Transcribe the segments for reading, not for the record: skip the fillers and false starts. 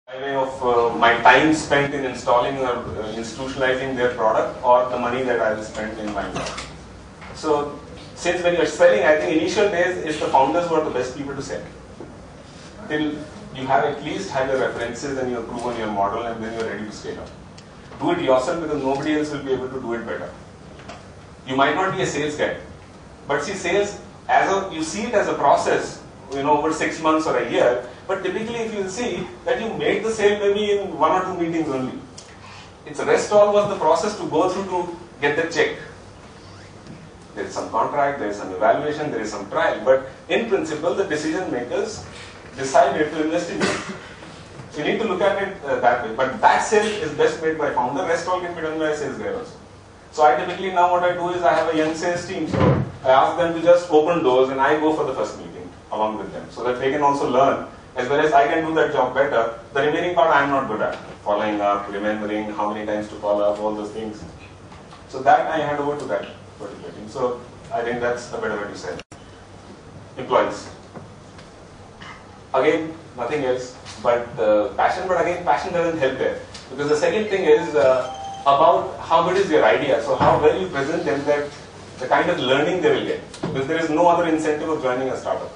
by way of my time spent in installing or institutionalizing their product, or the money that I will spend in buying it. So, since when you are selling, I think initial days is the founders who are the best people to sell. Till you have at least had your references and you have proven your model, and then you are ready to scale up. Do it yourself because nobody else will be able to do it better. You might not be a sales guy, but see, sales you see it as a process, over 6 months or a year. But typically, if you see that you make the sale maybe in 1 or 2 meetings only. It's rest all was the process to go through to get the check. There is some contract, there is some evaluation, there is some trial. But in principle, the decision makers decided to invest in you. So you need to look at it that way. But that sale is best made by founder. Rest all can be done by a sales guy also. So I typically now what I do is I have a young sales team. So I ask them to just open doors and I go for the first meeting along with them, so that they can also learn. As well as I can do that job better. The remaining part I am not good at. Following up, remembering how many times to follow up, all those things. So that I hand over to that particular team. So I think that's a better way to say it. Employees. Again, nothing else but passion. But again, passion doesn't help there. Because the second thing is about how good is your idea. So how well you present them, that the kind of learning they will get. Because there is no other incentive of joining a startup.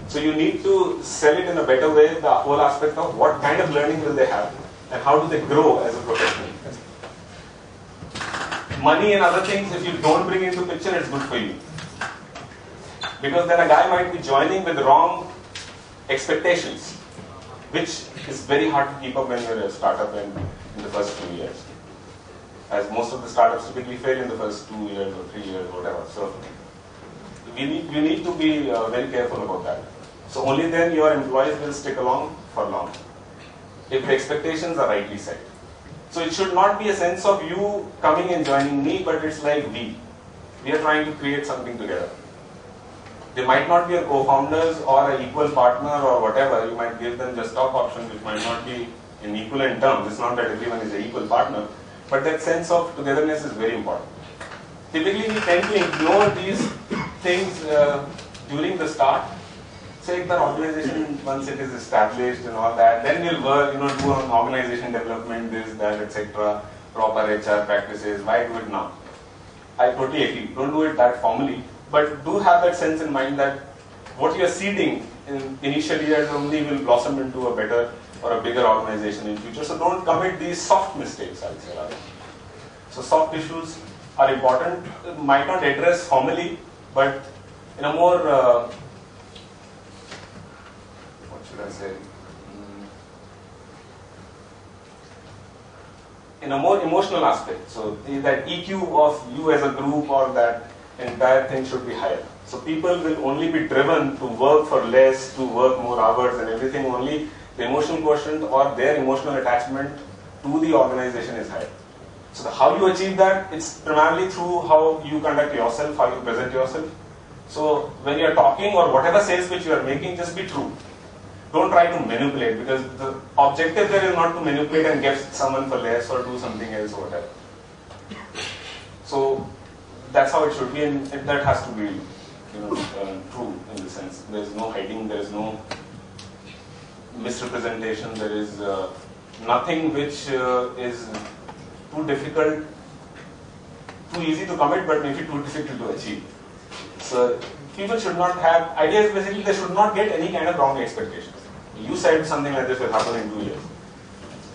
So you need to sell it in a better way, the whole aspect of what kind of learning will they have and how do they grow as a professional. Money and other things, if you don't bring into picture, it's good for you. Because then a guy might be joining with wrong expectations, which is very hard to keep up when you're a startup in the first few years. As most of the startups typically fail in the first 2 years or 3 years or whatever. So you need to be very careful about that. So only then your employees will stick along for long, if the expectations are rightly set. So it should not be a sense of you coming and joining me, but it's like we are trying to create something together. They might not be a co-founders or an equal partner or whatever. You might give them just stock options, which might not be in equivalent terms. It's not that everyone is an equal partner, but that sense of togetherness is very important. Typically, we tend to ignore these things during the start. Say the organization, once it is established and all that, then we'll work, do on organization development, this, that, etc., proper HR practices. Why do it now? I totally agree. Don't do it that formally, but do have that sense in mind that what you are seeding in initial years only will blossom into a better or a bigger organization in future. So don't commit these soft mistakes, I'll say. So soft issues are important. Might not address formally, but in a more in a more emotional aspect. So that EQ of you as a group or that entire thing should be higher. So people will only be driven to work for less, to work more hours and everything, only the emotional quotient or their emotional attachment to the organization is higher. So how you achieve that, it's primarily through how you conduct yourself, how you present yourself. So when you are talking or whatever sales pitch you are making, just be true. Don't try to manipulate, because the objective there is not to manipulate and get someone for less or do something else or whatever. So that's how it should be, and that has to be true in the sense. There is no hiding, there is no misrepresentation, there is nothing which is too difficult, too easy to commit, but maybe too difficult to achieve. So people should not have, idea is basically they should not get any kind of wrong expectations. You said something like this will happen in 2 years.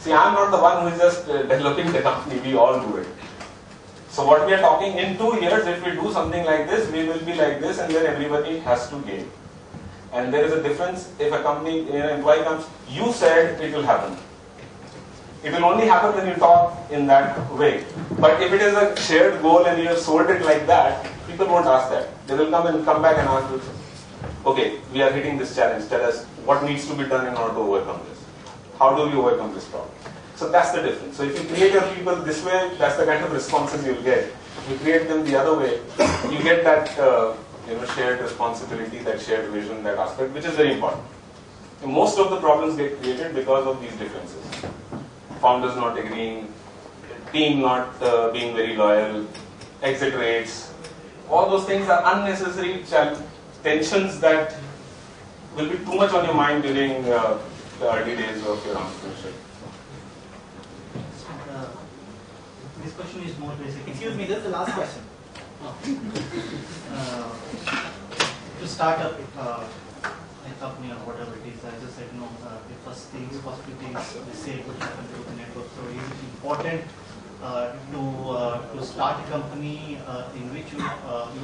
See, I am not the one who is just developing the company, we all do it. So what we are talking, in 2 years, if we do something like this, we will be like this, and then everybody has to gain. And there is a difference. If a company, an employee comes, you said it will happen. It will only happen when you talk in that way. But if it is a shared goal and you have sold it like that, people won't ask that. They will come back and ask you, okay, we are hitting this challenge. Tell us what needs to be done in order to overcome this. How do we overcome this problem? So that's the difference. So if you create your people this way, that's the kind of responses you'll get. If you create them the other way, you get that shared responsibility, that shared vision, that aspect, which is very important. And most of the problems get created because of these differences. Founders not agreeing, team not being very loyal, exit rates. All those things are unnecessary tensions that will be too much on your mind during the early days of your entrepreneurship? This question is more basic. Excuse me, this is the last question. To start up a company or whatever it is, I just said no. The first things, possibilities, the sale would happen through the network. So is it important to start a company in which you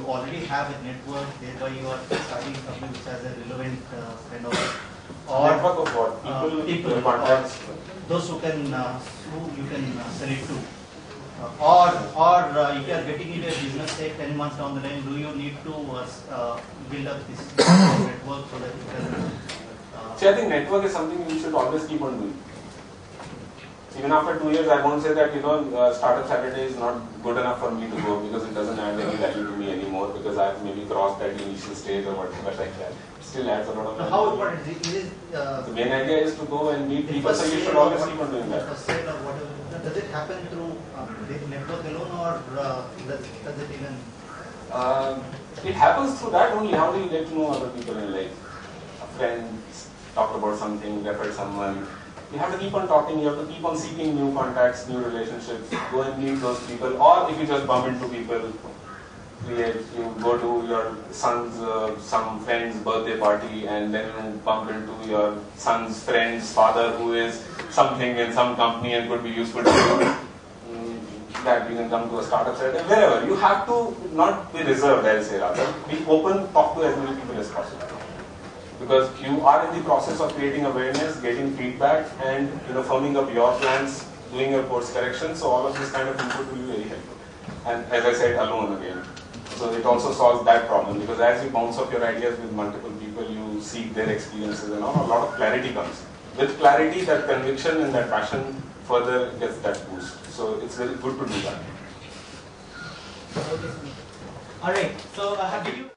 already have a network, thereby you are starting a company which has a relevant kind of network of what? People contacts. Those who you can sell it to. Or if you are getting into a business, say 10 months down the line, do you need to build up this network so that you can? See, I think network is something you should always keep on doing. Even after 2 years, I won't say that Startup Saturday is not good enough for me to go because it doesn't add any value to me anymore because I've maybe crossed that initial stage or whatever like that. It still adds a lot of value. How important is it? The main idea is to go and meet people, so you should always keep on doing that. Sale or whatever. Does it happen through the network alone or does it even? It happens through that only. How do you get to know other people in life? A friend talked about something, referred someone. You have to keep on talking, you have to keep on seeking new contacts, new relationships, go and meet those people. Or if you just bump into people, you go to your son's, some friend's birthday party and then you bump into your son's friend's father who is something in some company and could be useful to you. That you can come to a startup set, wherever. You have to not be reserved, I'll say rather. Be open, talk to as many people as possible. Because you are in the process of creating awareness, getting feedback, and firming up your plans, doing your course correction. So all of this kind of input will be very helpful. And as I said, alone again. So it also solves that problem because as you bounce off your ideas with multiple people, you seek their experiences and all. A lot of clarity comes. With clarity, that conviction and that passion further gets that boost. So it's very good to do that. All right. So did you?